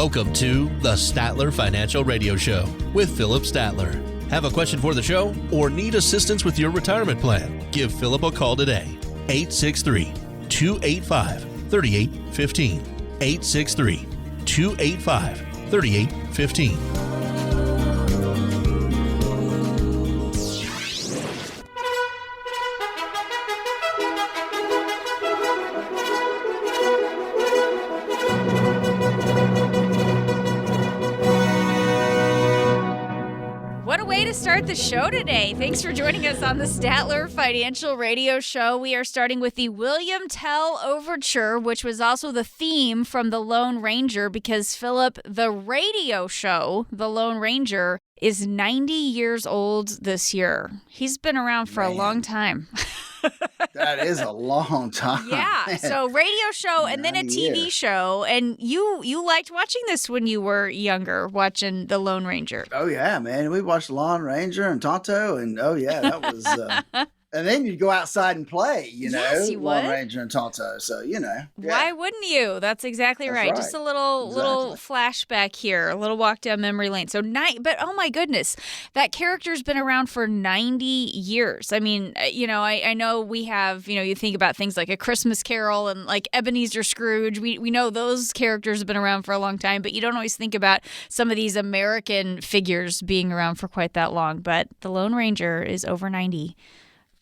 Welcome to the Statler Financial Radio Show with Philip Statler. Have a question for the show or need assistance with your retirement plan? Give Philip a call today. 863-285-3815. 863-285-3815. Start the show today. Thanks for joining us on the Statler Financial Radio Show. We are starting with the William Tell Overture, which was also the theme from The Lone Ranger, because Philip, the radio show, The Lone Ranger, is 90 years old this year. He's been around for a long time. That is a long time. Yeah. Man. So radio show and then a TV show. And you liked watching this when you were younger, watching The Lone Ranger. Oh, yeah, man. We watched Lone Ranger and Tonto. And, that was... And then you'd go outside and play, Yes, you Lone would. Ranger and Tonto. So, Yeah. Why wouldn't you? That's exactly That's right. Just a little flashback here, a little walk down memory lane. So, but oh my goodness, that character's been around for 90 years. I mean, I know we have, you think about things like A Christmas Carol and like Ebenezer Scrooge. We know those characters have been around for a long time, but you don't always think about some of these American figures being around for quite that long. But the Lone Ranger is over 90.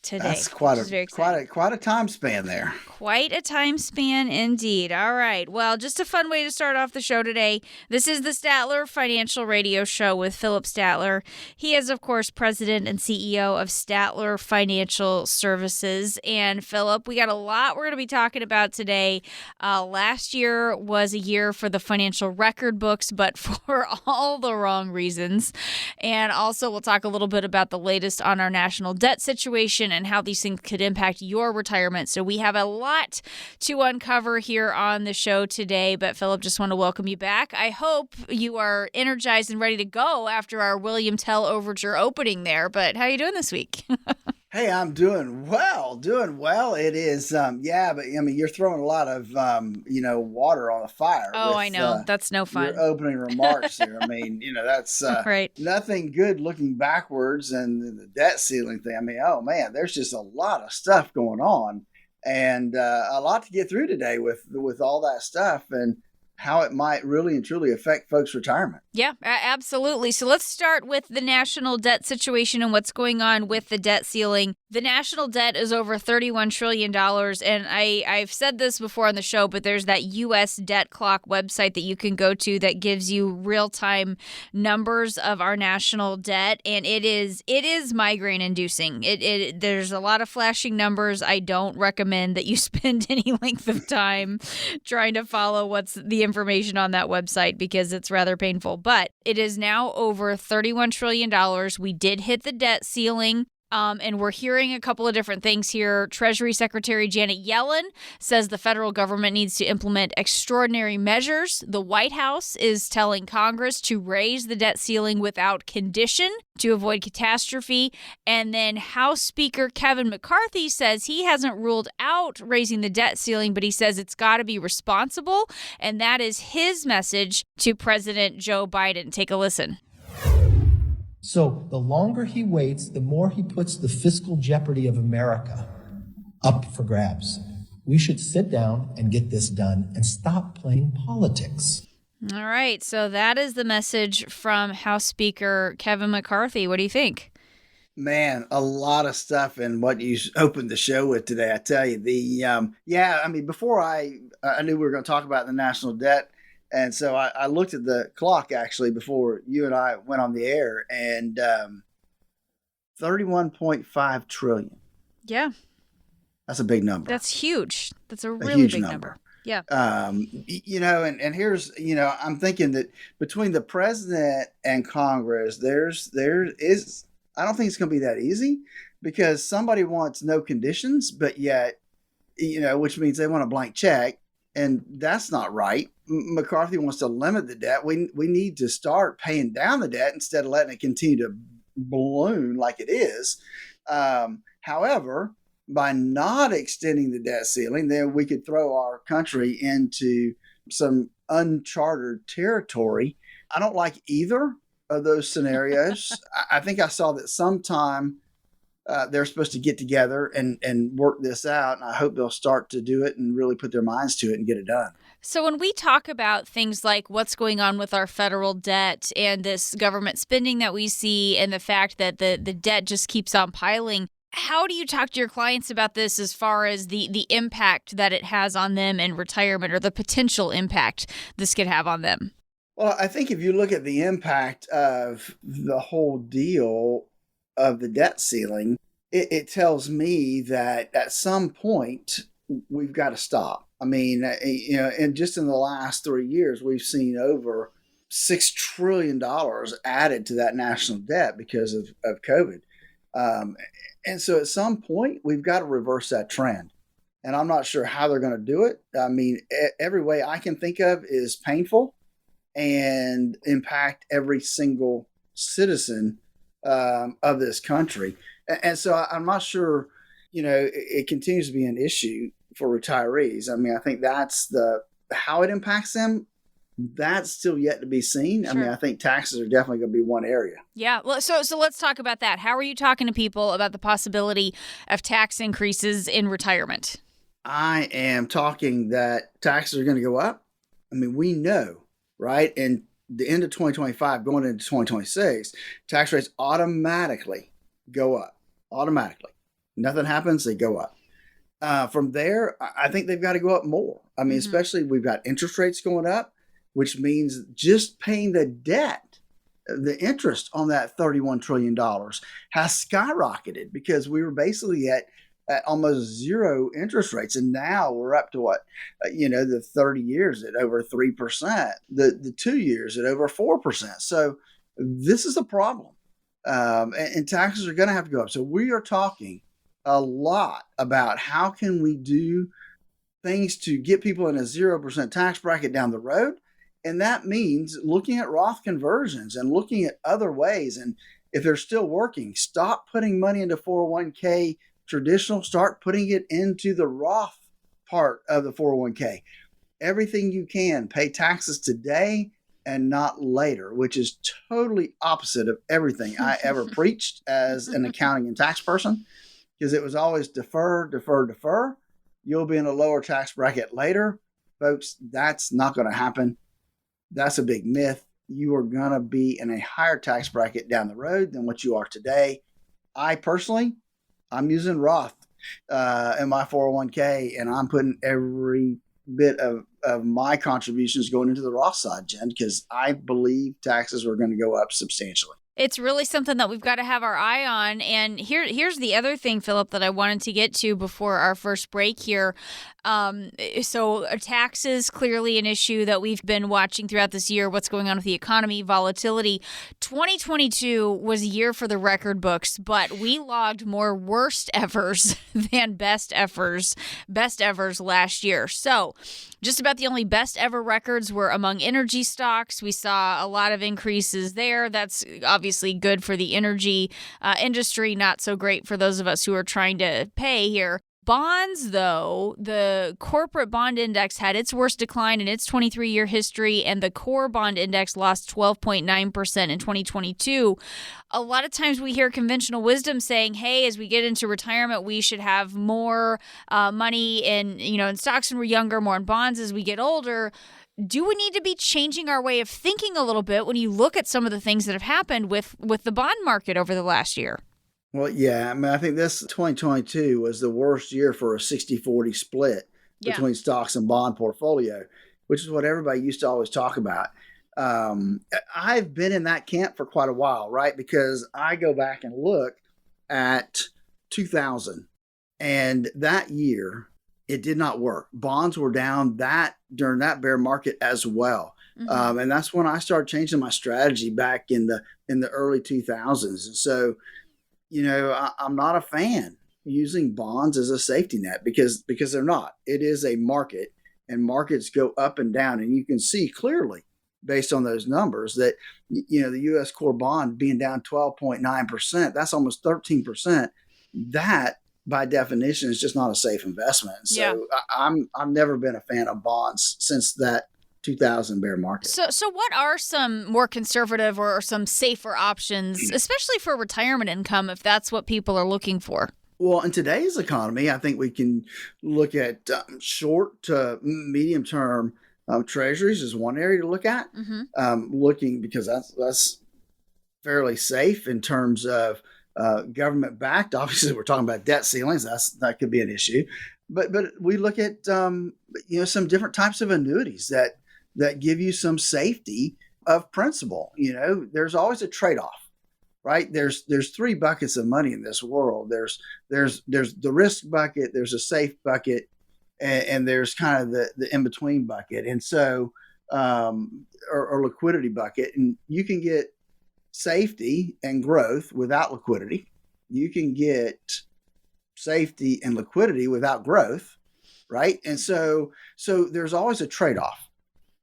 Today. That's quite a time span there. Quite a time span indeed. All right. Well, just a fun way to start off the show today. This is the Statler Financial Radio Show with Philip Statler. He is, of course, president and CEO of Statler Financial Services. And Philip, we got a lot we're going to be talking about today. Last year was a year for the financial record books, but for all the wrong reasons. And also, we'll talk a little bit about the latest on our national debt situation and how these things could impact your retirement. So we have a lot to uncover here on the show today. But Philip, just want to welcome you back. I hope you are energized and ready to go after our William Tell Overture opening there. But how are you doing this week? Hey, I'm doing well. It is, but I mean, you're throwing a lot of, water on the fire. Oh, I know. That's no fun. Your opening remarks here. I mean, that's right. Nothing good looking backwards, and the debt ceiling thing. I mean, oh man, there's just a lot of stuff going on, and a lot to get through today with all that stuff and how it might really and truly affect folks' retirement. Yeah, absolutely. So let's start with the national debt situation and what's going on with the debt ceiling. The national debt is over $31 trillion. And I've said this before on the show, but there's that U.S. Debt Clock website that you can go to that gives you real-time numbers of our national debt. And it is migraine inducing. There's a lot of flashing numbers. I don't recommend that you spend any length of time trying to follow what's the information on that website because it's rather painful. But it is now over $31 trillion. We did hit the debt ceiling. And we're hearing a couple of different things here. Treasury Secretary Janet Yellen says the federal government needs to implement extraordinary measures. The White House is telling Congress to raise the debt ceiling without condition to avoid catastrophe. And then House Speaker Kevin McCarthy says he hasn't ruled out raising the debt ceiling, but he says it's got to be responsible. And that is his message to President Joe Biden. Take a listen. So the longer he waits, the more he puts the fiscal jeopardy of America up for grabs. We should sit down and get this done and stop playing politics. All right. So that is the message from House Speaker Kevin McCarthy. What do you think? Man, a lot of stuff in what you opened the show with today. I tell you, before I knew we were going to talk about the national debt. And so I looked at the clock actually before you and I went on the air, and 31.5 trillion. Yeah. That's a big number. That's huge. That's a really huge big number. Yeah. And here's, I'm thinking that between the president and Congress, there is, I don't think it's going to be that easy because somebody wants no conditions, but yet, which means they want a blank check. And that's not right. McCarthy wants to limit the debt. We need to start paying down the debt instead of letting it continue to balloon like it is. However, by not extending the debt ceiling, then we could throw our country into some uncharted territory. I don't like either of those scenarios. I think I saw that sometime they're supposed to get together and work this out. And I hope they'll start to do it and really put their minds to it and get it done. So when we talk about things like what's going on with our federal debt and this government spending that we see and the fact that the debt just keeps on piling, how do you talk to your clients about this as far as the impact that it has on them in retirement or the potential impact this could have on them? Well, I think if you look at the impact of the whole deal of the debt ceiling, it tells me that at some point we've got to stop. I mean, and just in the last 3 years, we've seen over $6 trillion added to that national debt because of COVID. And so at some point, we've got to reverse that trend. And I'm not sure how they're going to do it. I mean, every way I can think of is painful and impact every single citizen of this country. And so I'm not sure, it continues to be an issue for retirees. I mean, I think that's how it impacts them. That's still yet to be seen. Sure. I mean, I think taxes are definitely going to be one area. Yeah. Well, so let's talk about that. How are you talking to people about the possibility of tax increases in retirement? I am talking that taxes are going to go up. I mean, we know, right? And the end of 2025, going into 2026, tax rates automatically go up. Automatically. Nothing happens, they go up. From there, I think they've got to go up more. I mean, especially we've got interest rates going up, which means just paying the debt, the interest on that $31 trillion has skyrocketed because we were basically at almost zero interest rates. And now we're up to the 30 years at over 3%, the 2 years at over 4%. So this is a problem. And taxes are going to have to go up. So we are talking a lot about how can we do things to get people in a 0% tax bracket down the road. And that means looking at Roth conversions and looking at other ways. And if they're still working, stop putting money into 401k traditional, start putting it into the Roth part of the 401k. Everything you can, pay taxes today and not later, which is totally opposite of everything I ever preached as an accounting and tax person, because it was always defer, defer, defer. You'll be in a lower tax bracket later. Folks, that's not going to happen. That's a big myth. You are going to be in a higher tax bracket down the road than what you are today. I personally, I'm using Roth in my 401k, and I'm putting every bit of my contributions going into the Roth side, Jen, because I believe taxes are going to go up substantially. It's really something that we've got to have our eye on. And here's the other thing, Philip, that I wanted to get to before our first break here. So taxes, clearly an issue that we've been watching throughout this year, what's going on with the economy, volatility. 2022 was a year for the record books, but we logged more worst evers than best evers last year. So just about the only best ever records were among energy stocks. We saw a lot of increases there. That's obviously good for the energy industry, not so great for those of us who are trying to pay here. Bonds, though, the corporate bond index had its worst decline in its 23-year history, and the core bond index lost 12.9% in 2022. A lot of times we hear conventional wisdom saying, hey, as we get into retirement, we should have more money in stocks when we're younger, more in bonds as we get older. Do we need to be changing our way of thinking a little bit when you look at some of the things that have happened with the bond market over the last year? Well, yeah. I mean, I think this 2022 was the worst year for a 60-40 split between stocks and bond portfolio, which is what everybody used to always talk about. I've been in that camp for quite a while, right? Because I go back and look at 2000, and that year it did not work. Bonds were down during that bear market as well. Mm-hmm. And that's when I started changing my strategy back in the early 2000s. And so, I'm not a fan using bonds as a safety net because they're not. It is a market, and markets go up and down. And you can see clearly based on those numbers that, the U.S. core bond being down 12.9%, that's almost 13%. That by definition is just not a safe investment. So I've never been a fan of bonds since that 2000 bear market. So what are some more conservative or some safer options, especially for retirement income, if that's what people are looking for? Well, in today's economy, I think we can look at short to medium term treasuries is one area to look at. Looking because that's fairly safe in terms of government backed. Obviously, we're talking about debt ceilings. That could be an issue. But we look at some different types of annuities that give you some safety of principal. There's always a trade-off, right? There's three buckets of money in this world. There's the risk bucket, there's a safe bucket, and there's kind of the in-between bucket. And so or liquidity bucket. And you can get safety and growth without liquidity. You can get safety and liquidity without growth, right? And so there's always a trade-off.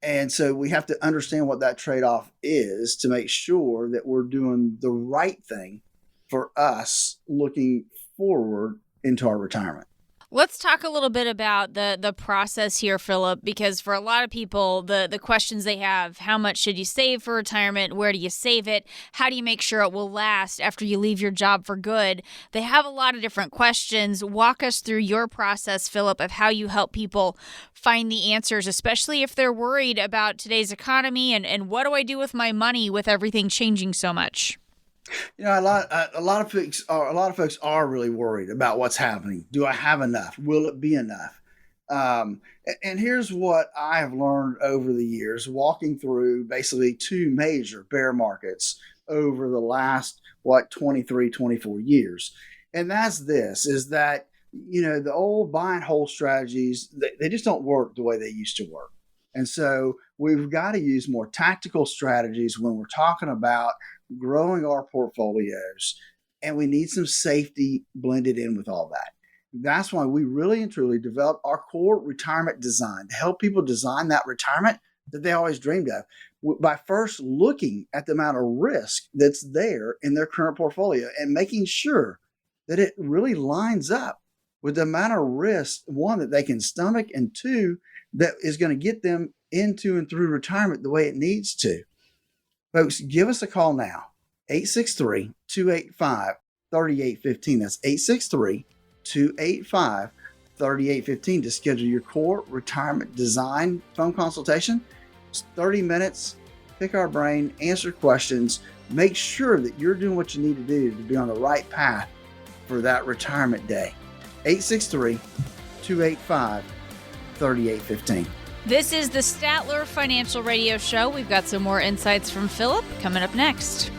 And so we have to understand what that trade-off is to make sure that we're doing the right thing for us looking forward into our retirement. Let's talk a little bit about the process here, Philip, because for a lot of people, the questions they have, how much should you save for retirement? Where do you save it? How do you make sure it will last after you leave your job for good? They have a lot of different questions. Walk us through your process, Philip, of how you help people find the answers, especially if they're worried about today's economy and what do I do with my money with everything changing so much? A lot of folks are really worried about what's happening. Do I have enough? Will it be enough? And here's what I have learned over the years, walking through basically two major bear markets over the last 23, 24 years. And that's is that the old buy and hold strategies, they just don't work the way they used to work. And so we've got to use more tactical strategies when we're talking about growing our portfolios, and we need some safety blended in with all that. That's why we really and truly developed our core retirement design to help people design that retirement that they always dreamed of by first looking at the amount of risk that's there in their current portfolio and making sure that it really lines up with the amount of risk, one, that they can stomach, and two, that is going to get them into and through retirement the way it needs to. Folks, give us a call now, 863-285-3815. That's 863-285-3815 to schedule your core retirement design phone consultation. It's 30 minutes, pick our brain, answer questions, make sure that you're doing what you need to do to be on the right path for that retirement day. 863-285-3815. This is the Statler Financial Radio Show. We've got some more insights from Philip coming up next.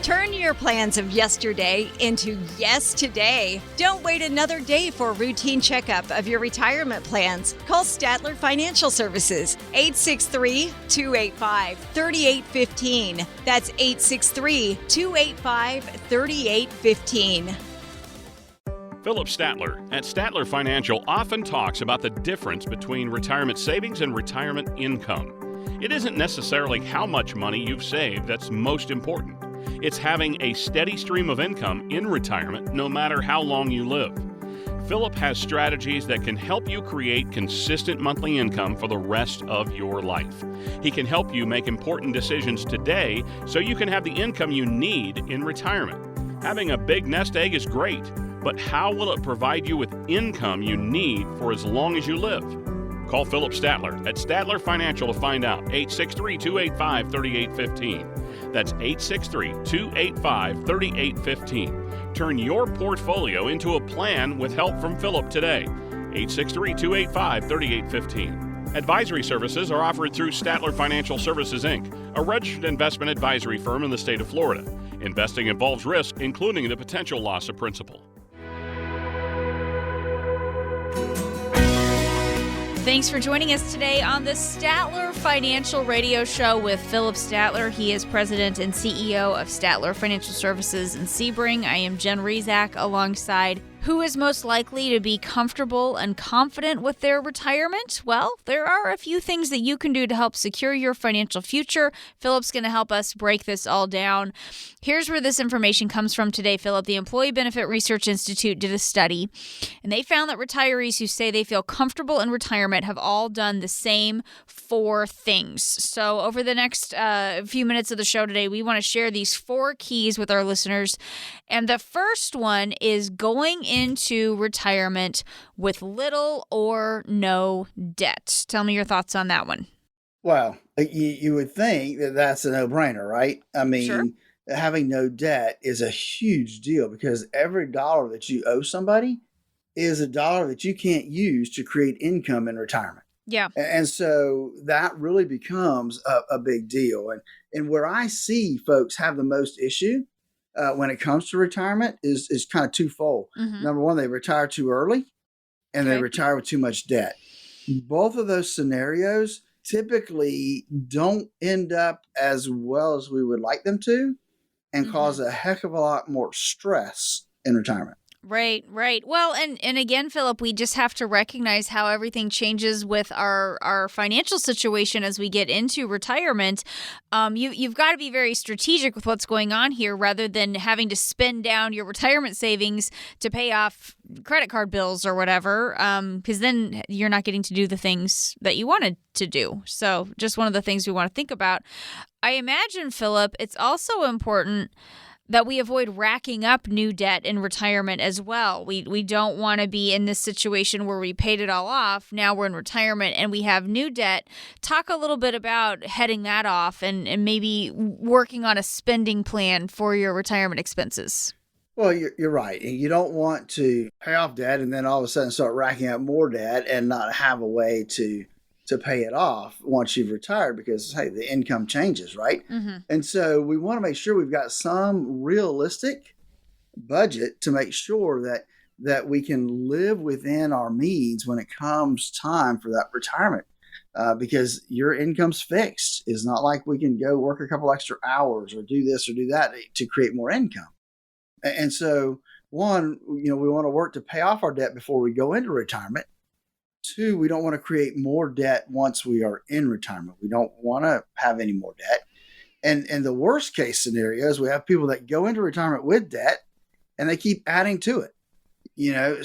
Turn your plans of yesterday into yes today. Don't wait another day for a routine checkup of your retirement plans. Call Statler Financial Services, 863-285-3815. That's 863-285-3815. Philip Statler at Statler Financial often talks about the difference between retirement savings and retirement income. It isn't necessarily how much money you've saved that's most important. It's having a steady stream of income in retirement no matter how long you live. Philip has strategies that can help you create consistent monthly income for the rest of your life. He can help you make important decisions today so you can have the income you need in retirement. Having a big nest egg is great, but how will it provide you with income you need for as long as you live? Call Philip Statler at Statler Financial to find out. 863-285-3815. That's 863-285-3815. Turn your portfolio into a plan with help from Philip today. 863-285-3815. Advisory services are offered through Statler Financial Services, Inc., a registered investment advisory firm in the state of Florida. Investing involves risk, including the potential loss of principal. Thanks for joining us today on the Statler Financial Radio Show with Philip Statler. He is president and CEO of Statler Financial Services in Sebring. I am Jen Rezac alongside Who is most likely to be comfortable and confident with their retirement? Well, there are a few things that you can do to help secure your financial future. Philip's going to help us break this all down. Here's where this information comes from today, Philip. The Employee Benefit Research Institute did a study, and they found that retirees who say they feel comfortable in retirement have all done the same 4 things. So over the next few minutes of the show today, we want to share these 4 keys with our listeners. And the first one is going into retirement with little or no debt. Tell me your thoughts on that one. Well, you would think that that's a no-brainer, right? I mean, Sure. Having no debt is a huge deal because every dollar that you owe somebody is a dollar that you can't use to create income in retirement. Yeah. And so that really becomes a big deal. And where I see folks have the most issue when it comes to retirement is kind of twofold. Mm-hmm. Number one, they retire too early and they retire with too much debt. Both of those scenarios typically don't end up as well as we would like them to and cause a heck of a lot more stress in retirement. Right. Well, and again, Philip, we just have to recognize how everything changes with our financial situation as we get into retirement. You've got to be very strategic with what's going on here rather than having to spend down your retirement savings to pay off credit card bills or whatever, because then you're not getting to do the things that you wanted to do. So just one of the things we want to think about. I imagine, Philip, it's also important that we avoid racking up new debt in retirement as well. We don't want to be in this situation where we paid it all off. Now we're in retirement and we have new debt. Talk a little bit about heading that off and maybe working on a spending plan for your retirement expenses. Well, you're right. You don't want to pay off debt and then all of a sudden start racking up more debt and not have a way to pay it off once you've retired because, hey, the income changes, right? Mm-hmm. And so we want to make sure we've got some realistic budget to make sure that we can live within our means when it comes time for that retirement because your income's fixed. It's not like we can go work a couple extra hours or do this or do that to create more income. And so, one, we want to work to pay off our debt before we go into retirement. 2, we don't want to create more debt once we are in retirement. We don't want to have any more debt. And the worst case scenario is we have people that go into retirement with debt and they keep adding to it.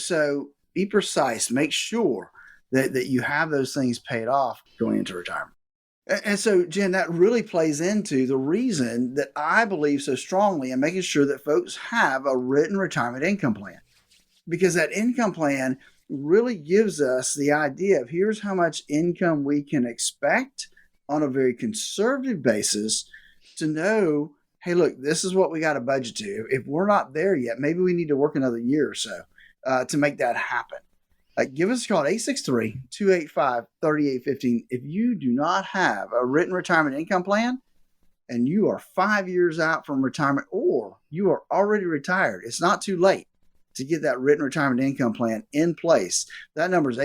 So be precise. Make sure that you have those things paid off going into retirement. And so, Jen, that really plays into the reason that I believe so strongly in making sure that folks have a written retirement income plan. Because that income plan really gives us the idea of here's how much income we can expect on a very conservative basis to know, hey, look, this is what we got to budget to. If we're not there yet, maybe we need to work another year or so to make that happen. Give us a call at 863-285-3815. If you do not have a written retirement income plan and you are 5 years out from retirement or you are already retired, it's not too late to get that written retirement income plan in place. That number is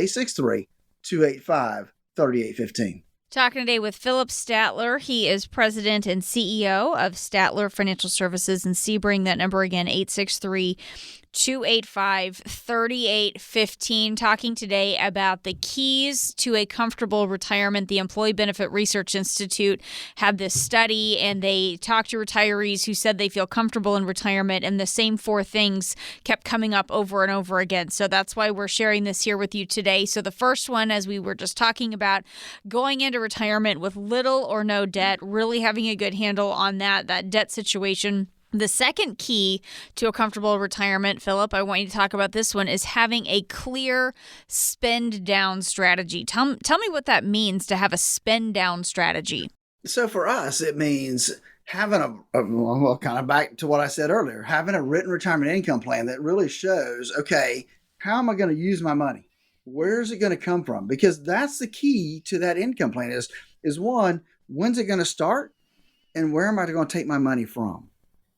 863-285-3815. Talking today with Philip Statler. He is president and CEO of Statler Financial Services in Sebring. That number again, 863-285-3815. Talking today about the keys to a comfortable retirement. The Employee Benefit Research Institute had this study, and they talked to retirees who said they feel comfortable in retirement, and the same 4 things kept coming up over and over again. So that's why we're sharing this here with you today. So the first one, as we were just talking about, going into retirement with little or no debt, really having a good handle on that debt situation. The second key to a comfortable retirement, Philip, I want you to talk about this one, is having a clear spend down strategy. Tell me what that means to have a spend down strategy. So for us, it means having well, kind of back to what I said earlier, having a written retirement income plan that really shows, okay, how am I going to use my money? Where's it going to come from? Because that's the key to that income plan is one, when's it going to start? And where am I going to take my money from?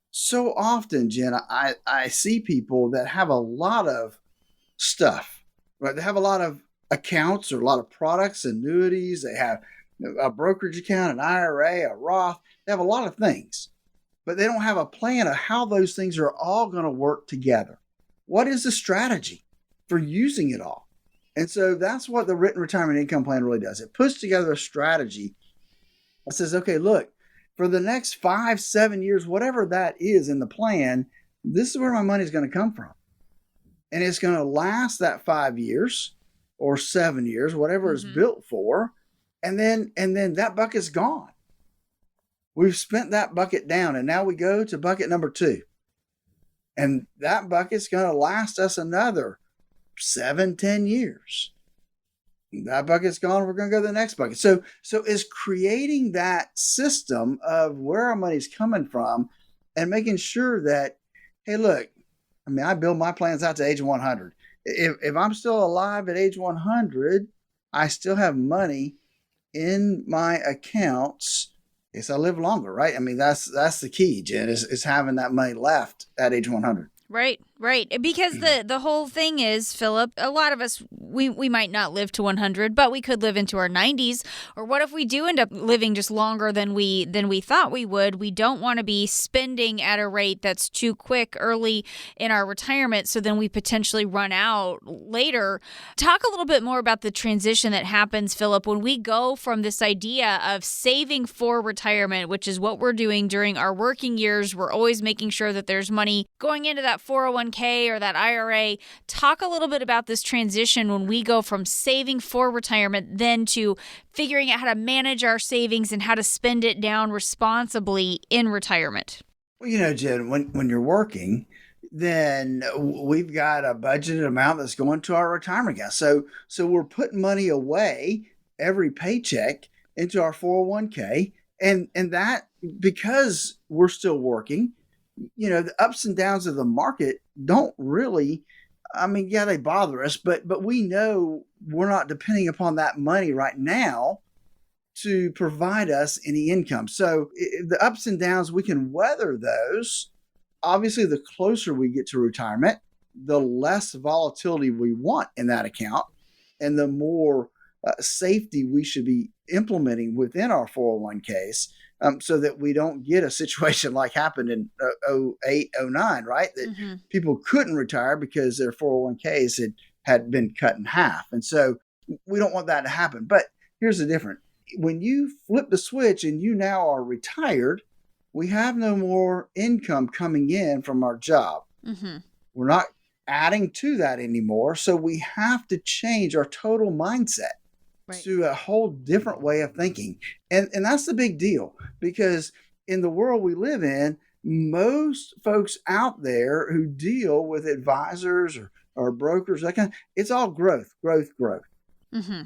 So often, Jen, I see people that have a lot of stuff, right? They have a lot of accounts or a lot of products, annuities. They have a brokerage account, an IRA, a Roth. They have a lot of things, but they don't have a plan of how those things are all going to work together. what is the strategy for using it all? And so that's what the written retirement income plan really does. It puts together a strategy that says, okay, look, for the next 5, 7 years, whatever that is in the plan, this is where my money is going to come from. And it's going to last that 5 years or 7 years, whatever it's built for. And then that bucket's gone. We've spent that bucket down, and now we go to bucket number 2. And that bucket's going to last us another 7, 10 years. That bucket's gone. We're going to go to the next bucket. So it's creating that system of where our money's coming from and making sure that, hey, look, I mean, I build my plans out to age 100. If I'm still alive at age 100, I still have money in my accounts. Yes, I live longer, right? I mean, that's the key, Jen, is having that money left at age 100. Right. Because the whole thing is, Philip, a lot of us, we might not live to 100, but we could live into our 90s. Or what if we do end up living just longer than we thought we would? We don't want to be spending at a rate that's too quick early in our retirement, so then we potentially run out later. Talk a little bit more about the transition that happens, Philip, when we go from this idea of saving for retirement, which is what we're doing during our working years. We're always making sure that there's money going into that 401k or that IRA. Talk a little bit about this transition when we go from saving for retirement then to figuring out how to manage our savings and how to spend it down responsibly in retirement. Well, Jen, when you're working, then we've got a budgeted amount that's going to our retirement account. So we're putting money away every paycheck into our 401k. And that, because we're still working, the ups and downs of the market don't really, they bother us, but we know we're not depending upon that money right now to provide us any income. So the ups and downs, we can weather those. Obviously, the closer we get to retirement, the less volatility we want in that account and the more safety we should be implementing within our 401ks. So that we don't get a situation like happened in 08, 09, right? That people couldn't retire because their 401ks had been cut in half. And so we don't want that to happen. But here's the difference. When you flip the switch and you now are retired, we have no more income coming in from our job. We're not adding to that anymore. So we have to change our total mindset. Right. To a whole different way of thinking. And that's the big deal, because in the world we live in, most folks out there who deal with advisors or brokers, it's all growth.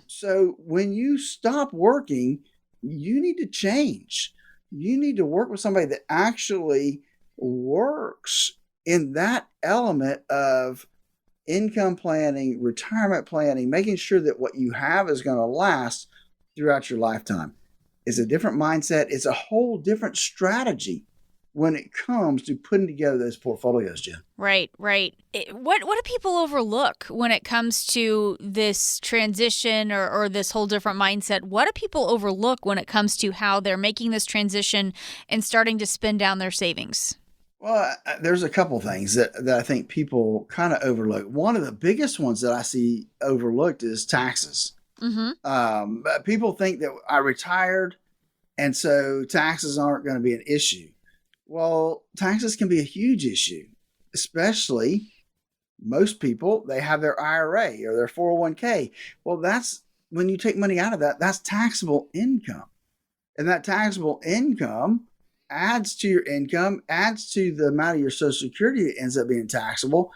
So when you stop working, you need to change. You need to work with somebody that actually works in that element of income planning, retirement planning, making sure that what you have is going to last throughout your lifetime. It's a different mindset. It's a whole different strategy when it comes to putting together those portfolios, Jen. Right. What do people overlook when it comes to this transition or this whole different mindset? What do people overlook when it comes to how they're making this transition and starting to spend down their savings? Well, there's a couple things that I think people kind of overlook. One of the biggest ones that I see overlooked is taxes. People think that I retired, and so taxes aren't going to be an issue. Well, taxes can be a huge issue, especially most people, they have their IRA or their 401k. Well, that's when you take money out of that, that's taxable income. And that taxable income adds to your income, adds to the amount of your Social Security that ends up being taxable.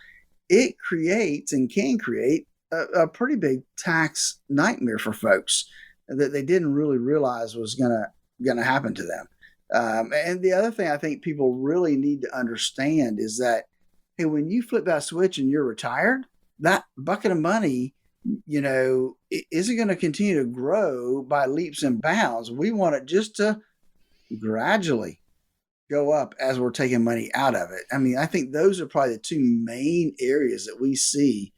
It creates and can create a pretty big tax nightmare for folks that they didn't really realize was gonna happen to them. And the other thing I think people really need to understand is that, hey, when you flip that switch and you're retired, that bucket of money, it isn't going to continue to grow by leaps and bounds. We want it just to gradually go up as we're taking money out of it. I mean, I think those are probably the two main areas that we see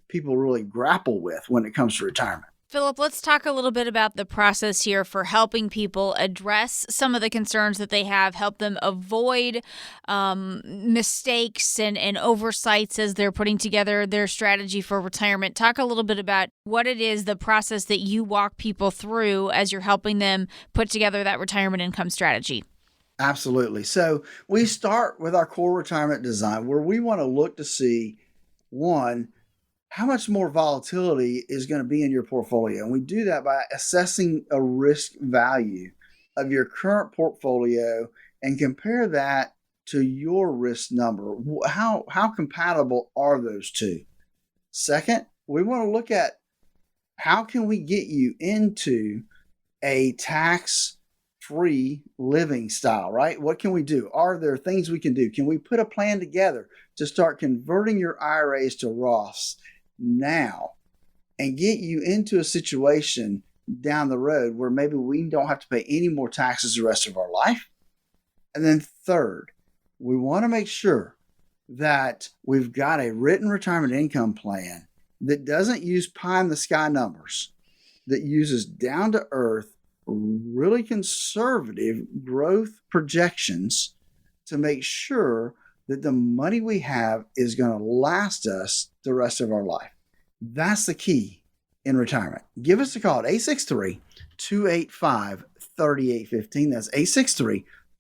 people really grapple with when it comes to retirement. Philip, let's talk a little bit about the process here for helping people address some of the concerns that they have, help them avoid mistakes and oversights as they're putting together their strategy for retirement. Talk a little bit about what it is, the process that you walk people through as you're helping them put together that retirement income strategy. Absolutely. So we start with our core retirement design, where we want to look to see, one, how much more volatility is going to be in your portfolio. And we do that by assessing a risk value of your current portfolio and compare that to your risk number. How compatible are those two? Second, we want to look at how can we get you into a tax-free living style, right? What can we do? Are there things we can do? Can we put a plan together to start converting your IRAs to Roths now and get you into a situation down the road where maybe we don't have to pay any more taxes the rest of our life? And then third, we want to make sure that we've got a written retirement income plan that doesn't use pie in the sky numbers, that uses down to earth, really conservative growth projections to make sure that the money we have is going to last us the rest of our life. That's the key in retirement. Give us a call at 863-285-3815. That's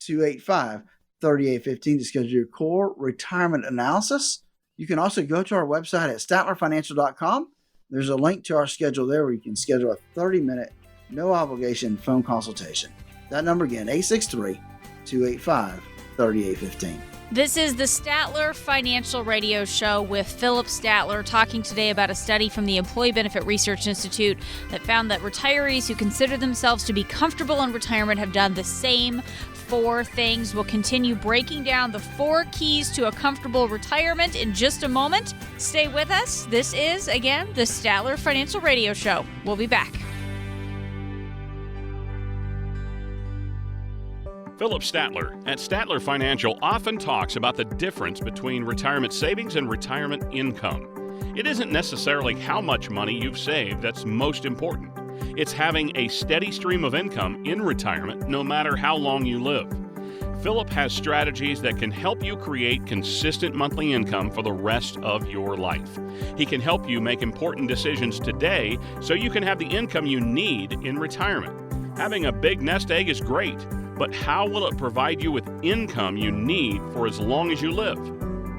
863-285-3815 to schedule your core retirement analysis. You can also go to our website at statlerfinancial.com. There's a link to our schedule there where you can schedule a 30-minute, no obligation phone consultation. That number again, 863-285-3815. This is the Statler Financial Radio Show with Philip Statler, talking today about a study from the Employee Benefit Research Institute that found that retirees who consider themselves to be comfortable in retirement have done the same 4 things. We'll continue breaking down the 4 keys to a comfortable retirement in just a moment. Stay with us. This is, again, the Statler Financial Radio Show. We'll be back. Philip Statler at Statler Financial often talks about the difference between retirement savings and retirement income. It isn't necessarily how much money you've saved that's most important. It's having a steady stream of income in retirement no matter how long you live. Philip has strategies that can help you create consistent monthly income for the rest of your life. He can help you make important decisions today so you can have the income you need in retirement. Having a big nest egg is great, but how will it provide you with income you need for as long as you live?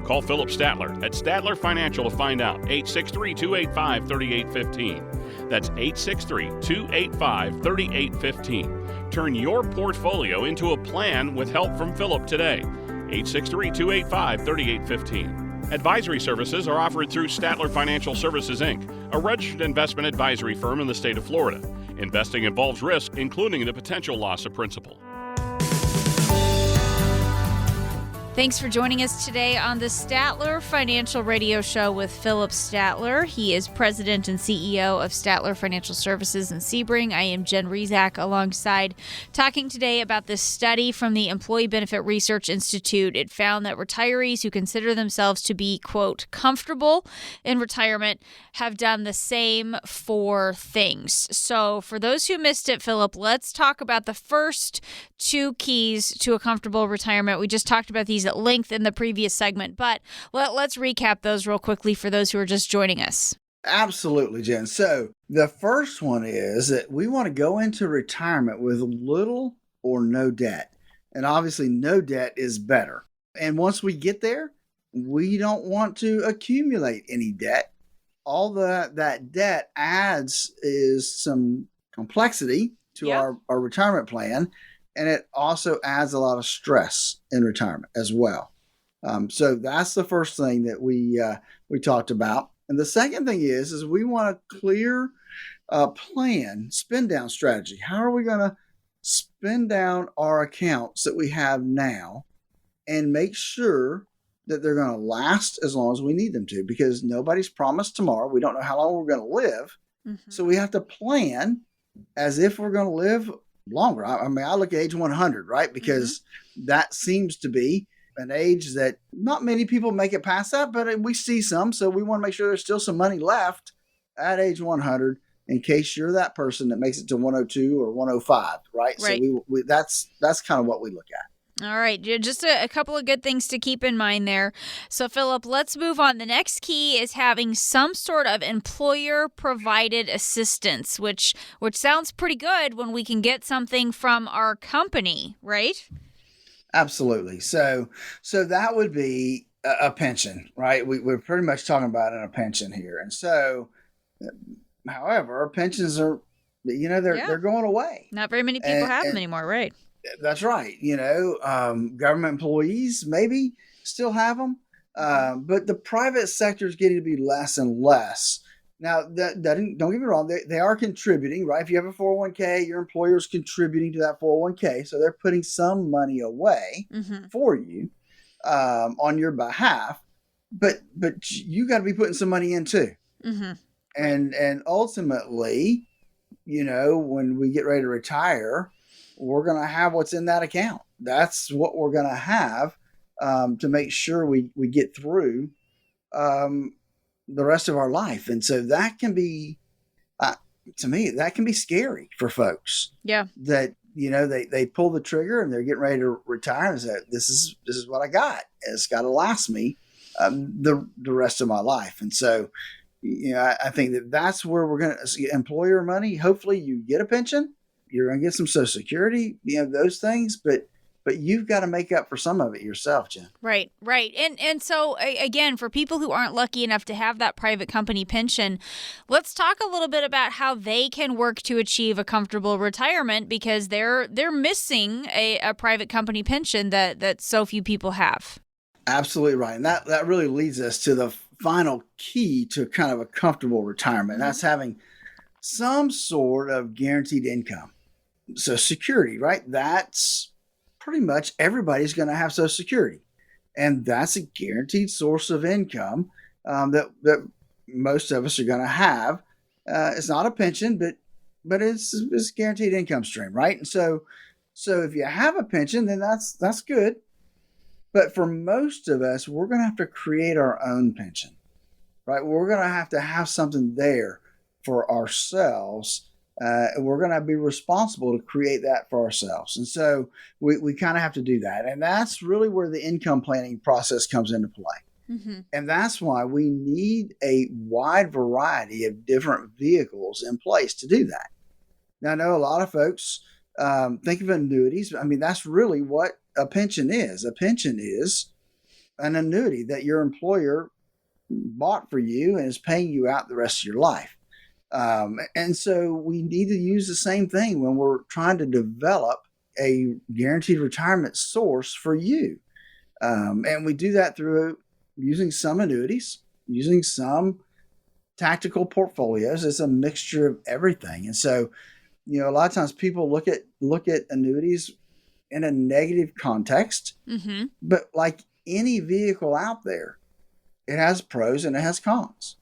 Call Philip Statler at Statler Financial to find out. 863-285-3815. That's 863-285-3815. Turn your portfolio into a plan with help from Philip today. 863-285-3815. Advisory services are offered through Statler Financial Services, Inc., a registered investment advisory firm in the state of Florida. Investing involves risk, including the potential loss of principal. Thanks for joining us today on the Statler Financial Radio Show with Philip Statler. He is president and CEO of Statler Financial Services in Sebring. I am Jen Rezac alongside, talking today about this study from the Employee Benefit Research Institute. It found that retirees who consider themselves to be, quote, comfortable in retirement have done the same 4 things. So for those who missed it, Philip, let's talk about the first 2 keys to a comfortable retirement. We just talked about these at length in the previous segment, but let's recap those real quickly for those who are just joining us. Absolutely, Jen. So the first one is that we want to go into retirement with little or no debt. And obviously no debt is better. And once we get there, we don't want to accumulate any debt. All that debt adds is some complexity to our retirement plan. And it also adds a lot of stress in retirement as well. So that's the first thing that we talked about. And the second thing is we want a clear plan, spend down strategy. How are we going to spend down our accounts that we have now and make sure that they're going to last as long as we need them to? Because nobody's promised tomorrow. We don't know how long we're going to live. Mm-hmm. So we have to plan as if we're going to live longer. I mean, I look at age 100, right? Because that seems to be an age that not many people make it past that, but we see some. So we want to make sure there's still some money left at age 100 in case you're that person that makes it to 102 or 105, right? Right. So that's kind of what we look at. All right, just a couple of good things to keep in mind there. So, Philip, let's move on. The next key is having some sort of employer-provided assistance, which sounds pretty good when we can get something from our company, right? Absolutely. So that would be a pension, right? We're pretty much talking about a pension here. And so, however, pensions are, they're going away. Not very many people have them anymore, right? That's right. Government employees maybe still have them, but the private sector is getting to be less and less. Now, don't get me wrong, they are contributing, right? If you have a 401k, your employer is contributing to that 401k, so they're putting some money away for you on your behalf. But you got to be putting some money in too, and ultimately, when we get ready to retire, we're going to have what's in that account. That's what we're going to have to make sure we get through the rest of our life. And so that can be, to me, that can be scary for folks. Yeah. That, they pull the trigger and they're getting ready to retire and say, this is what I got. It's got to last me the rest of my life. And so, I think that's where we're going to see employer money. Hopefully you get a pension. You're going to get some Social Security, those things, but you've got to make up for some of it yourself, Jen. Right. And so, again, for people who aren't lucky enough to have that private company pension, let's talk a little bit about how they can work to achieve a comfortable retirement, because they're missing a private company pension that so few people have. Absolutely right. And that really leads us to the final key to kind of a comfortable retirement. That's having some sort of guaranteed income. So security, right? That's pretty much everybody's going to have Social Security. And that's a guaranteed source of income that most of us are going to have. It's not a pension, but it's a guaranteed income stream, right? And so if you have a pension, then that's good. But for most of us, we're going to have to create our own pension, right? We're going to have something there for ourselves. We're going to be responsible to create that for ourselves. And so we kind of have to do that. And that's really where the income planning process comes into play. And that's why we need a wide variety of different vehicles in place to do that. Now, I know a lot of folks think of annuities. I mean, that's really what a pension is. A pension is an annuity that your employer bought for you and is paying you out the rest of your life. And so we need to use the same thing when we're trying to develop a guaranteed retirement source for you. And we do that through using some annuities, using some tactical portfolios. It's a mixture of everything. And so, a lot of times people look at annuities in a negative context, but like any vehicle out there, it has pros and it has cons.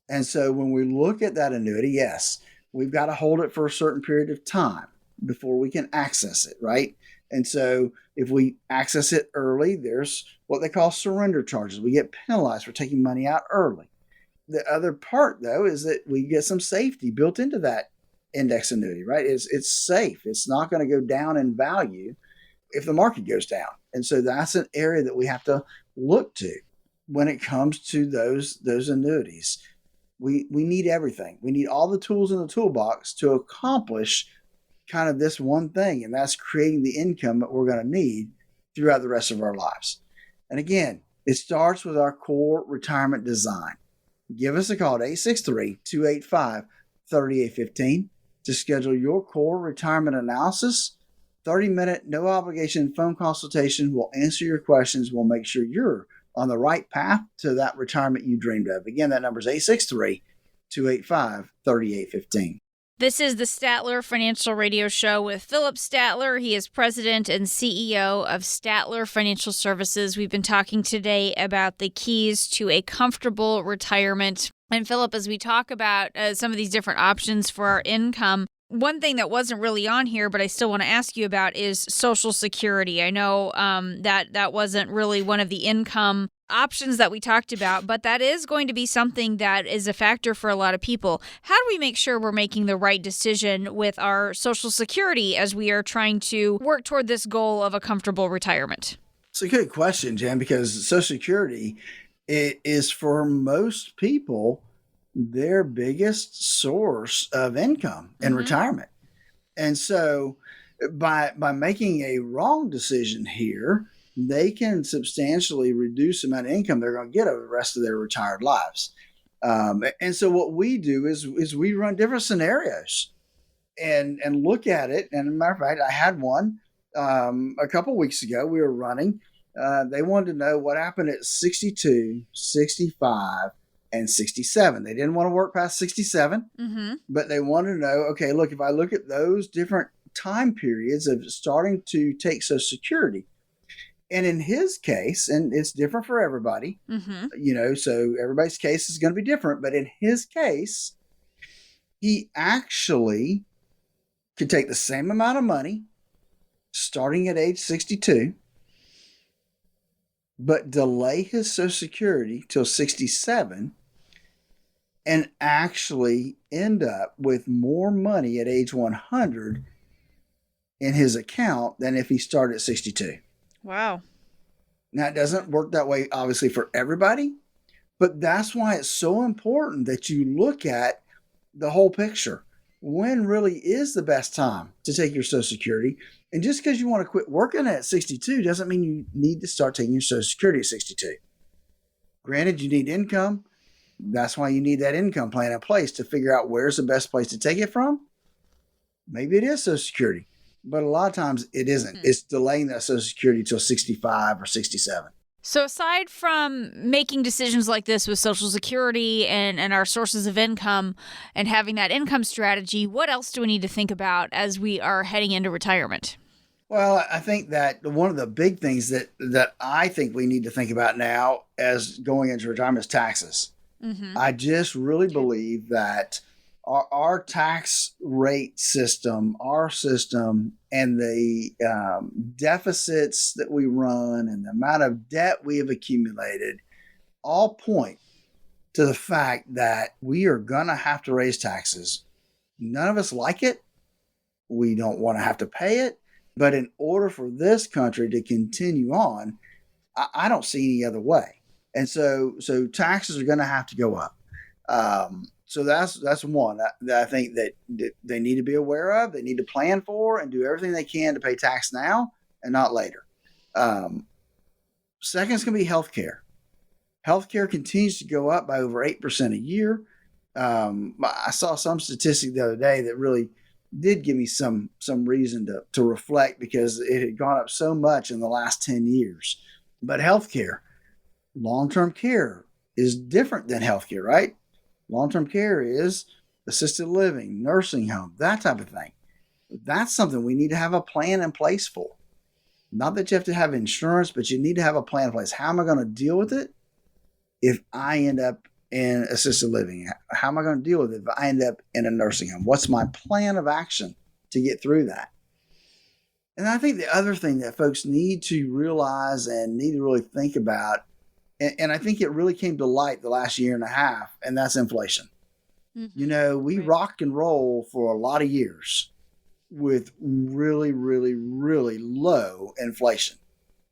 And so when we look at that annuity, yes, we've got to hold it for a certain period of time before we can access it, right? And so if we access it early, there's what they call surrender charges. We get penalized for taking money out early. The other part, though, is that we get some safety built into that index annuity, right? It's safe. It's not going to go down in value if the market goes down. And so that's an area that we have to look to when it comes to those annuities. We need everything. We need all the tools in the toolbox to accomplish kind of this one thing, and that's creating the income that we're going to need throughout the rest of our lives. And again, it starts with our core retirement design. Give us a call at 863-285-3815 to schedule your core retirement analysis. 30-minute, no obligation phone consultation will answer your questions. We'll make sure you're on the right path to that retirement you dreamed of. Again, that number is 863-285-3815. This is the Statler Financial Radio Show with Philip Statler. He is president and CEO of Statler Financial Services. We've been talking today about the keys to a comfortable retirement. And Philip, as we talk about some of these different options for our income, one thing that wasn't really on here, but I still want to ask you about, is Social Security. I know that wasn't really one of the income options that we talked about, but that is going to be something that is a factor for a lot of people. How do we make sure we're making the right decision with our Social Security as we are trying to work toward this goal of a comfortable retirement? It's a good question, Jen, because Social Security is for most people their biggest source of income in retirement. And so by making a wrong decision here, they can substantially reduce the amount of income they're going to get over the rest of their retired lives. And so what we do is we run different scenarios and look at it. And as a matter of fact, I had one a couple weeks ago. We were running. They wanted to know what happened at 62, 65, and 67. They didn't want to work past 67, but they wanted to know, okay, look, if I look at those different time periods of starting to take Social Security, and in his case, and it's different for everybody, so everybody's case is going to be different, but in his case, he actually could take the same amount of money starting at age 62, but delay his Social Security till 67 and actually end up with more money at age 100 in his account than if he started at 62. Wow. Now, it doesn't work that way, obviously, for everybody, but that's why it's so important that you look at the whole picture. When really is the best time to take your Social Security? And just because you want to quit working at 62 doesn't mean you need to start taking your Social Security at 62. Granted, you need income. That's why you need that income plan in place to figure out where's the best place to take it from. Maybe it is Social Security, but a lot of times it isn't. It's delaying that Social Security till 65 or 67. So aside from making decisions like this with Social Security and our sources of income and having that income strategy, what else do we need to think about as we are heading into retirement? Well, I think that one of the big things that I think we need to think about now as going into retirement is taxes. I just really believe that our tax rate system, our system, and the deficits that we run and the amount of debt we have accumulated all point to the fact that we are going to have to raise taxes. None of us like it. We don't want to have to pay it. But in order for this country to continue on, I don't see any other way. And so taxes are going to have to go up. So that's one that I think that they need to be aware of. They need to plan for and do everything they can to pay tax now and not later. Second is going to be healthcare. Healthcare continues to go up by over 8% a year. I saw some statistic the other day that really did give me some reason to reflect because it had gone up so much in the last 10 years. But healthcare, long-term care is different than healthcare, right? Long-term care is assisted living, nursing home, that type of thing. That's something we need to have a plan in place for. Not that you have to have insurance, but you need to have a plan in place. How am I going to deal with it if I end up in assisted living? How am I going to deal with it if I end up in a nursing home? What's my plan of action to get through that? And I think the other thing that folks need to realize and need to really think about, and I think it really came to light the last year and a half, and that's inflation. We rock and roll for a lot of years with really, really, really low inflation.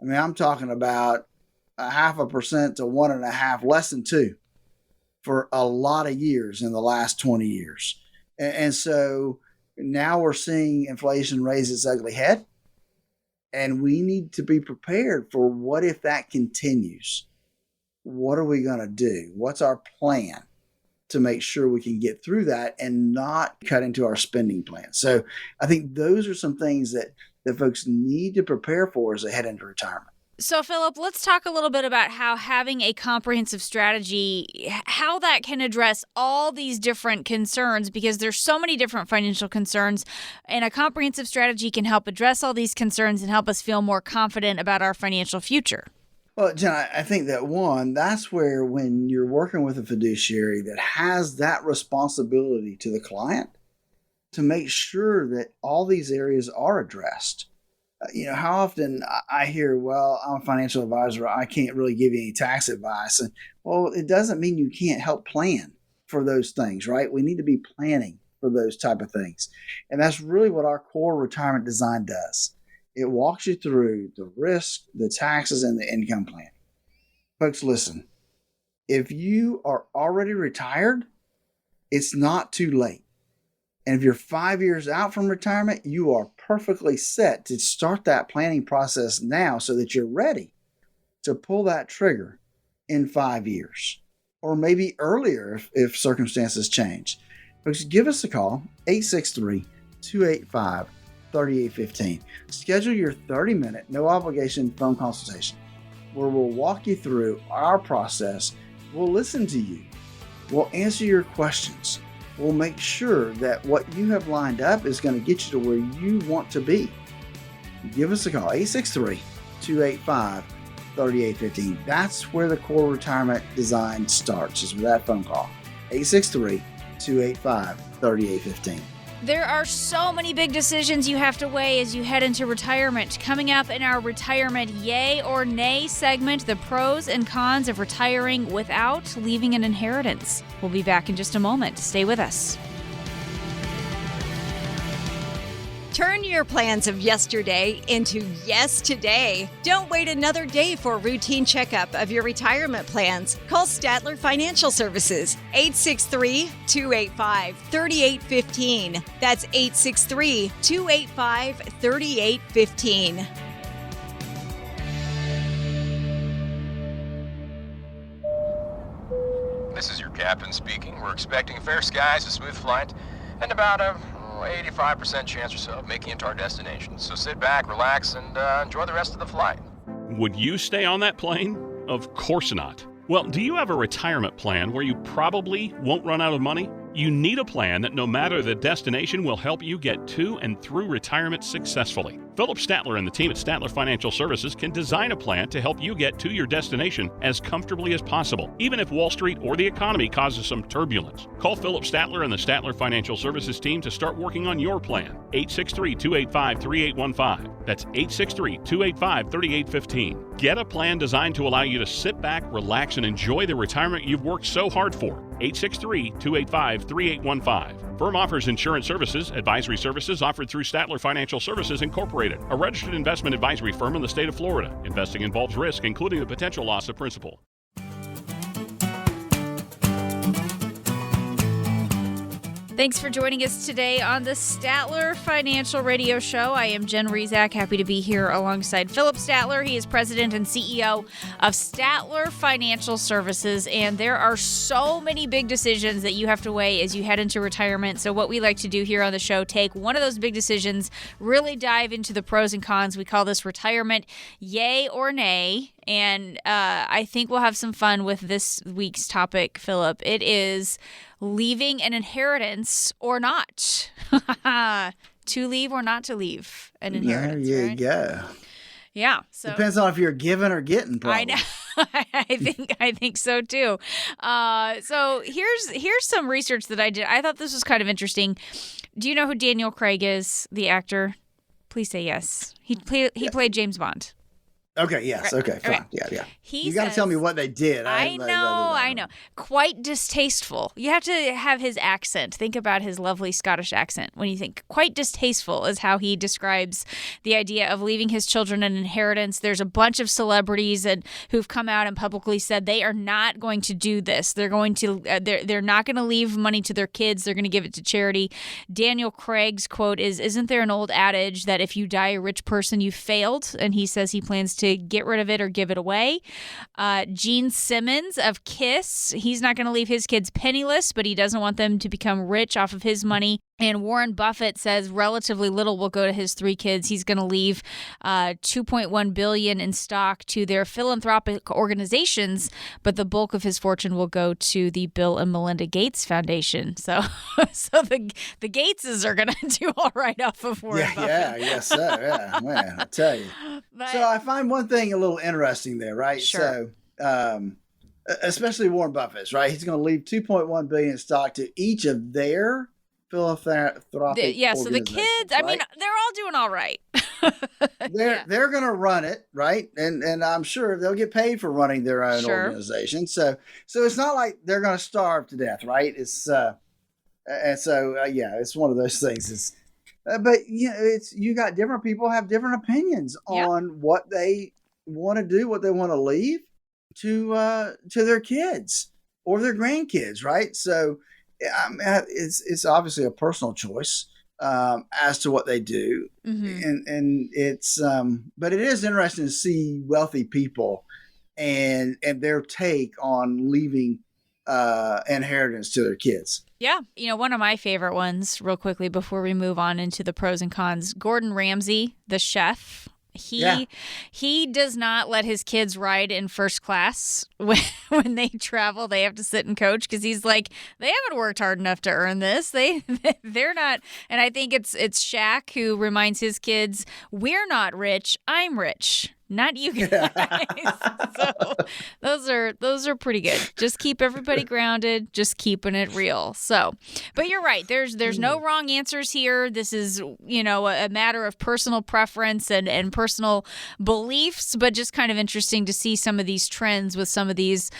I mean, I'm talking about 0.5% to 1.5%, less than 2%. For a lot of years in the last 20 years. And so now we're seeing inflation raise its ugly head. And we need to be prepared for what if that continues? What are we going to do? What's our plan to make sure we can get through that and not cut into our spending plan? So I think those are some things that folks need to prepare for as they head into retirement. So, Philip, let's talk a little bit about how having a comprehensive strategy, how that can address all these different concerns, because there's so many different financial concerns, and a comprehensive strategy can help address all these concerns and help us feel more confident about our financial future. Well, Jen, I think that that's where when you're working with a fiduciary that has that responsibility to the client to make sure that all these areas are addressed. How often I hear, well, I'm a financial advisor, I can't really give you any tax advice. And well, it doesn't mean you can't help plan for those things, right? We need to be planning for those type of things. And that's really what our core retirement design does. It walks you through the risk, the taxes, and the income plan. Folks, listen, if you are already retired, it's not too late. And if you're 5 years out from retirement, you are perfectly set to start that planning process now so that you're ready to pull that trigger in 5 years or maybe earlier if circumstances change. Folks, give us a call, 863-285-3815. Schedule your 30-minute, no obligation phone consultation where we'll walk you through our process. We'll listen to you. We'll answer your questions. We'll make sure that what you have lined up is going to get you to where you want to be. Give us a call, 863-285-3815. That's where the core retirement design starts, is with that phone call, 863-285-3815. There are so many big decisions you have to weigh as you head into retirement. Coming up in our retirement yay or nay segment, the pros and cons of retiring without leaving an inheritance. We'll be back in just a moment. Stay with us. Turn your plans of yesterday into yes today. Don't wait another day for a routine checkup of your retirement plans. Call Statler Financial Services, 863-285-3815. That's 863-285-3815. This is your captain speaking. We're expecting fair skies, a smooth flight, and about a 85% chance or so of making it to our destination. So sit back, relax, and enjoy the rest of the flight. Would you stay on that plane? Of course not. Well, do you have a retirement plan where you probably won't run out of money? You need a plan that no matter the destination will help you get to and through retirement successfully. Philip Statler and the team at Statler Financial Services can design a plan to help you get to your destination as comfortably as possible, even if Wall Street or the economy causes some turbulence. Call Philip Statler and the Statler Financial Services team to start working on your plan. 863-285-3815. That's 863-285-3815. Get a plan designed to allow you to sit back, relax, and enjoy the retirement you've worked so hard for. 863-285-3815. Firm offers insurance services, advisory services offered through Statler Financial Services Incorporated, a registered investment advisory firm in the state of Florida. Investing involves risk, including the potential loss of principal. Thanks for joining us today on the Statler Financial Radio Show. I am Jen Rezac, happy to be here alongside Philip Statler. He is president and CEO of Statler Financial Services, and there are so many big decisions that you have to weigh as you head into retirement. So what we like to do here on the show, take one of those big decisions, really dive into the pros and cons. We call this retirement yay or nay. And I think we'll have some fun with this week's topic, Philip. It is leaving an inheritance or not. To leave or not to leave an inheritance. There you right? go. Yeah. So depends on if you're giving or getting. Probably. I know. I think so too. So here's some research that I did. I thought this was kind of interesting. Do you know who Daniel Craig is, the actor? Please say yes. He played James Bond. Okay, yes. Okay, fine. Okay. Yeah. You got to tell me what they did. I know. Quite distasteful. You have to have his accent. Think about his lovely Scottish accent when you think. Quite distasteful is how he describes the idea of leaving his children an inheritance. There's a bunch of celebrities who've come out and publicly said they are not going to do this. They're going to. They're not going to leave money to their kids. They're going to give it to charity. Daniel Craig's quote is, "Isn't there an old adage that if you die a rich person, you failed?" And he says he plans to get rid of it or give it away. Gene Simmons of KISS, he's not going to leave his kids penniless, but he doesn't want them to become rich off of his money. And Warren Buffett says relatively little will go to his 3 kids. He's going to leave $2.1 billion in stock to their philanthropic organizations, but the bulk of his fortune will go to the Bill and Melinda Gates Foundation. So the Gateses are going to do all right off of Warren Buffett. Yeah, yes, sir. Yeah, man, I tell you. So I find one thing a little interesting there, right? Sure. So, especially Warren Buffett's, right? He's going to leave $2.1 billion in stock to each of their philanthropic so the kids, right? I mean, they're all doing all right. They're going to run it, right? And I'm sure they'll get paid for running their own Sure. organization. So it's not like they're going to starve to death, right? It's it's one of those things. But it's you got different people have different opinions on what they want to do, what they want to leave to their kids or their grandkids, right? So it's obviously a personal choice as to what they do, and it's but it is interesting to see wealthy people and their take on leaving inheritance to their kids. Yeah. One of my favorite ones, real quickly before we move on into the pros and cons, Gordon Ramsay, the chef. He does not let his kids ride in first class when they travel. They have to sit and coach because he's like, they haven't worked hard enough to earn this. They're not. And I think it's Shaq who reminds his kids, we're not rich. I'm rich. Not you guys. So those are pretty good. Just keep everybody grounded, just keeping it real. So, but you're right. There's no wrong answers here. This is, a matter of personal preference and personal beliefs, but just kind of interesting to see some of these trends with some of these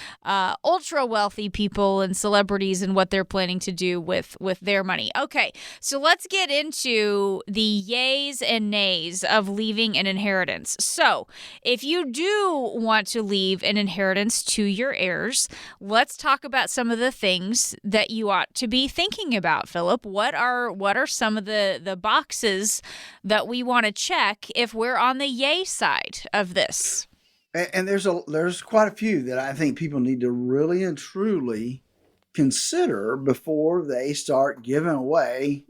ultra wealthy people and celebrities and what they're planning to do with their money. Okay, so let's get into the yays and nays of leaving an inheritance. So, if you do want to leave an inheritance to your heirs, let's talk about some of the things that you ought to be thinking about, Philip. What are some of the boxes that we want to check if we're on the yay side of this? And there's quite a few that I think people need to really and truly consider before they start giving away,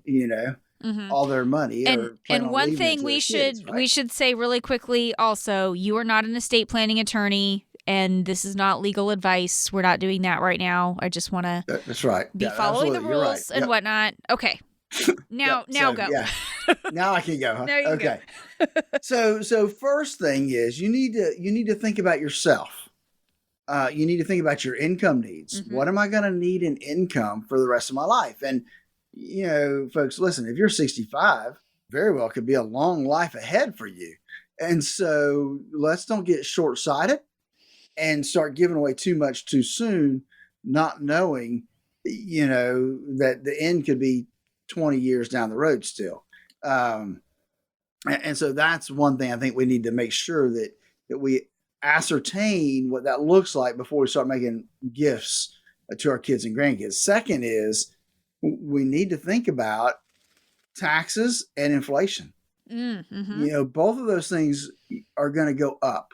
all their money. And one thing we should say really quickly also, you are not an estate planning attorney, and this is not legal advice. We're not doing that right now. I just want to that's right. be following the rules and whatnot. Okay. Now go. Yeah. Now I can go, huh? Now you can okay. So first thing is you need to think about yourself. You need to think about your income needs. What am I going to need in income for the rest of my life? And folks, listen, if you're 65, very well could be a long life ahead for you. And so let's don't get short-sighted and start giving away too much too soon, not knowing, that the end could be 20 years down the road still. And so that's one thing I think we need to make sure that we ascertain what that looks like before we start making gifts to our kids and grandkids. Second is, we need to think about taxes and inflation. Both of those things are going to go up.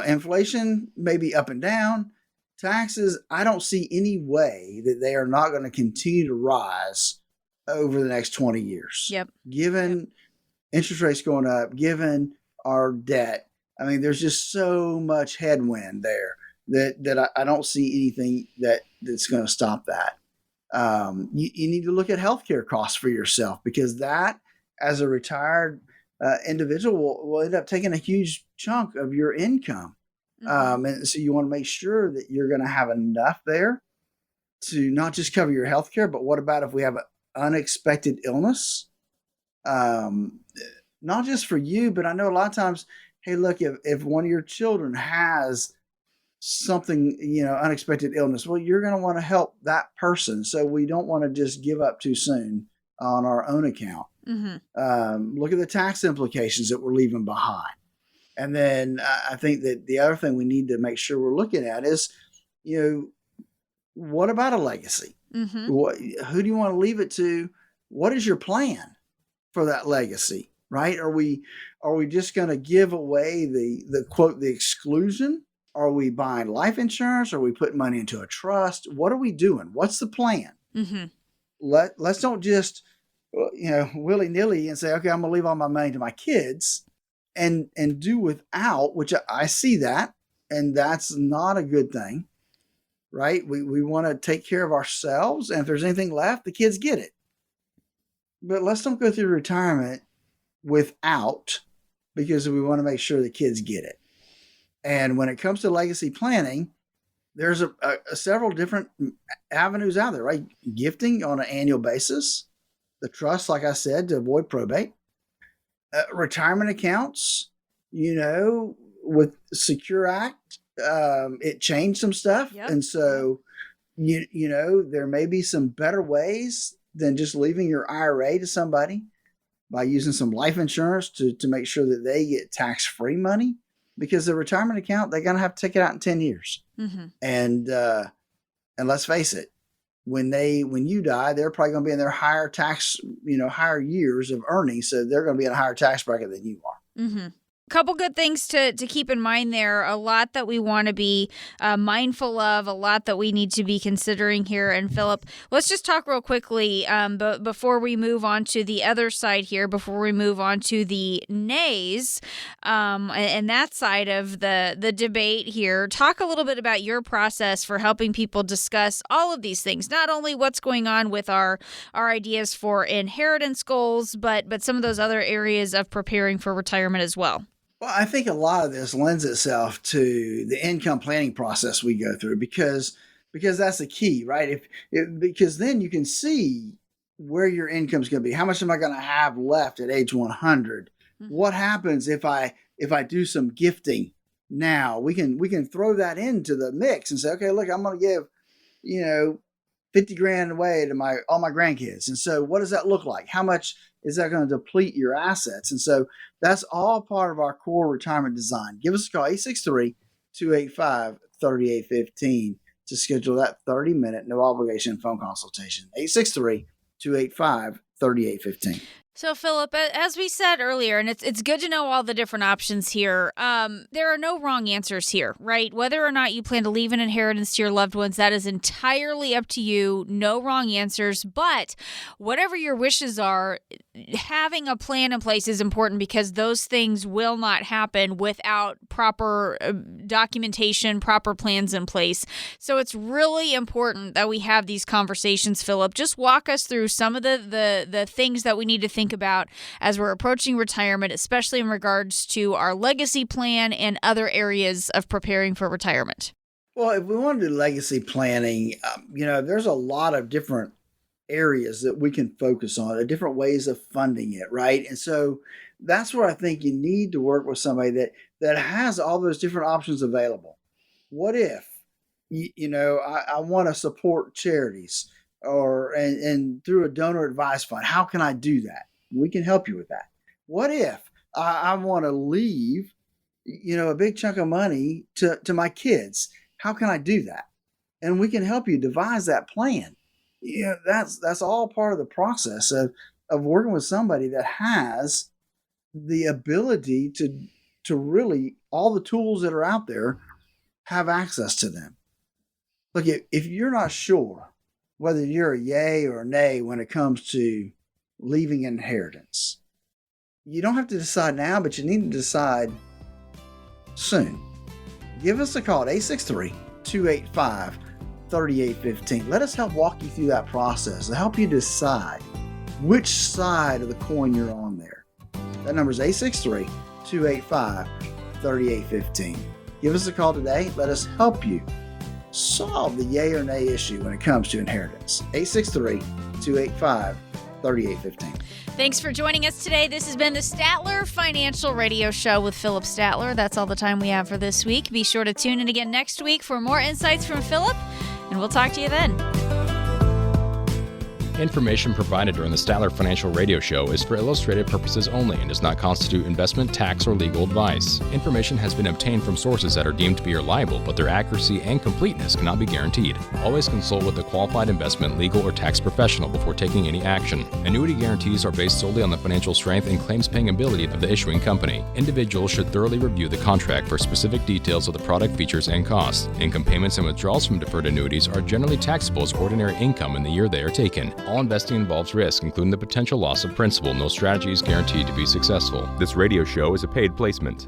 Inflation may be up and down. Taxes, I don't see any way that they are not going to continue to rise over the next 20 years. Yep. Given interest rates going up, given our debt, I mean, there's just so much headwind there that I don't see anything that's going to stop that. You need to look at healthcare costs for yourself, because that, as a retired individual, will end up taking a huge chunk of your income. And so you want to make sure that you're going to have enough there to not just cover your healthcare, but what about if we have an unexpected illness? Not just for you, but I know a lot of times, hey, look, if one of your children has something, unexpected illness, well, you're going to want to help that person. So we don't want to just give up too soon on our own account. Look at the tax implications that we're leaving behind. And then I think that the other thing we need to make sure we're looking at is, what about a legacy? Who do you want to leave it to? What is your plan for that legacy, right? Are we just going to give away the quote, the exclusion? Are we buying life insurance? Are we putting money into a trust? What are we doing? What's the plan? Let's don't just, willy-nilly and say, okay, I'm going to leave all my money to my kids and do without, which I see that, and that's not a good thing, right? We want to take care of ourselves, and if there's anything left, the kids get it. But let's don't go through retirement without, because we want to make sure the kids get it. And when it comes to legacy planning, there's several different avenues out there, right? Gifting on an annual basis, the trust, like I said, to avoid probate, retirement accounts, with Secure Act, it changed some stuff. Yep. And so, there may be some better ways than just leaving your IRA to somebody by using some life insurance to make sure that they get tax-free money, because the retirement account, they're going to have to take it out in 10 years. Mm-hmm. And let's face it, when you die, they're probably going to be in their higher tax, higher years of earnings. So they're going to be in a higher tax bracket than you are. Mm-hmm. Couple good things to keep in mind there. A lot that we want to be mindful of, a lot that we need to be considering here. And Philip, let's just talk real quickly but before we move on to the other side here, before we move on to the nays and that side of the debate here. Talk a little bit about your process for helping people discuss all of these things, not only what's going on with our ideas for inheritance goals, but some of those other areas of preparing for retirement as well. Well, I think a lot of this lends itself to the income planning process we go through because that's the key, right? Because then you can see where your income is going to be. How much am I going to have left at age 100? Mm-hmm. What happens if I do some gifting now? We can throw that into the mix and say, okay, look, I'm going to give, $50,000 away to all my grandkids. And so what does that look like? How much is that going to deplete your assets? And so that's all part of our core retirement design. Give us a call, 863-285-3815 to schedule that 30-minute no obligation phone consultation. 863-285-3815. So, Philip, as we said earlier, and it's good to know all the different options here, there are no wrong answers here, right? Whether or not you plan to leave an inheritance to your loved ones, that is entirely up to you. No wrong answers. But whatever your wishes are, having a plan in place is important because those things will not happen without proper documentation, proper plans in place. So it's really important that we have these conversations, Philip. Just walk us through some of the things that we need to think about as we're approaching retirement, especially in regards to our legacy plan and other areas of preparing for retirement. Well, if we want to do legacy planning, there's a lot of different areas that we can focus on, different ways of funding it, right? And so that's where I think you need to work with somebody that has all those different options available. What if, I want to support charities and through a donor advised fund? How can I do that? We can help you with that. What if I want to leave, a big chunk of money to my kids? How can I do that? And we can help you devise that plan. That's all part of the process of working with somebody that has the ability to really, all the tools that are out there, have access to them. Look, if you're not sure whether you're a yay or a nay when it comes to leaving inheritance, you don't have to decide now, but you need to decide soon. Give us a call at 863-285-3815. Let us help walk you through that process to help you decide which side of the coin you're on there. That number is 863-285-3815. Give us a call today. Let us help you solve the yay or nay issue when it comes to inheritance. 863-285-3815. Thanks for joining us today. This has been the Statler Financial Radio Show with Philip Statler. That's all the time we have for this week. Be sure to tune in again next week for more insights from Philip, and we'll talk to you then. Information provided during the Statler Financial Radio Show is for illustrative purposes only and does not constitute investment, tax, or legal advice. Information has been obtained from sources that are deemed to be reliable, but their accuracy and completeness cannot be guaranteed. Always consult with a qualified investment, legal, or tax professional before taking any action. Annuity guarantees are based solely on the financial strength and claims-paying ability of the issuing company. Individuals should thoroughly review the contract for specific details of the product features and costs. Income payments and withdrawals from deferred annuities are generally taxable as ordinary income in the year they are taken. All investing involves risk, including the potential loss of principal. No strategy is guaranteed to be successful. This radio show is a paid placement.